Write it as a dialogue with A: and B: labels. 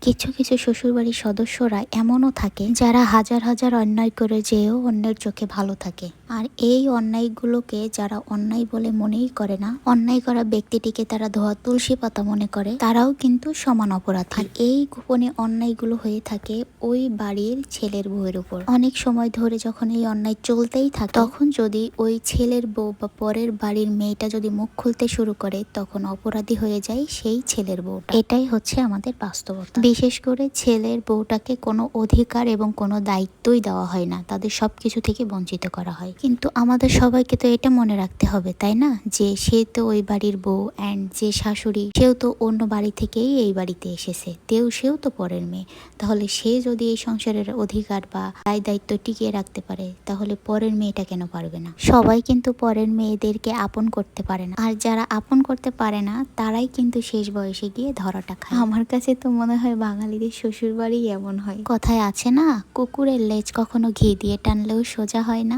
A: কিছু কিছু শ্বশুরবাড়ির সদস্যরা এমনও থাকে যারা হাজার হাজার অন্যায় করে যেও অন্যের চোখে ভালো থাকে। আর এই অন্যায়গুলোকে যারা অন্যায় বলে মনেই করে না, অন্যায় করা ব্যক্তিটিকে তারা ধোয়া তুলসী পাতা মনে করে, তারাও কিন্তু সমান অপরাধী। আর এই গোপনে অন্যায়গুলো হয়ে থাকে ওই বাড়ির ছেলের বউয়ের উপর। অনেক সময় ধরে যখন এই অন্যায় চলতেই থাকে, তখন যদি ওই ছেলের বউ বা পরের বাড়ির মেয়েটা যদি মুখ খুলতে শুরু করে, তখন অপরাধী হয়ে যায় সেই ছেলের বউটা। এটাই হচ্ছে আমাদের বাস্তবতা। বিশেষ করে ছেলের বউটাকে কোনো অধিকার এবং কোনো দায়িত্বই দেওয়া হয় না, তাদের সবকিছু থেকে বঞ্চিত করা হয়। কিন্তু আমাদের সবাইকে তো এটা মনে রাখতে হবে, তাই না, যে সে তো ওই বাড়ির বউ, অ্যান্ড যে শাশুড়ি সেও তো অন্য বাড়ি থেকেই এই বাড়িতে এসেছে, সেও তো পরের মেয়ে। তাহলে সে যদি এই সংসারের অধিকার বা দায় দায়িত্ব টিকিয়ে রাখতে পারে, তাহলে পরের মেয়েটা কেন পারবে না? সবাই কিন্তু পরের মেয়েদেরকে আপন করতে পারে না, আর যারা আপন করতে পারে না তারাই কিন্তু শেষ বয়সে গিয়ে ধরাটা খায়। আমার কাছে তো মনে হয় বাঙালিদের শ্বশুর বাড়ি এমন হয়। কথায় আছে না, কুকুরের লেজ কখনো ঘি দিয়ে টানলেও সোজা হয় না।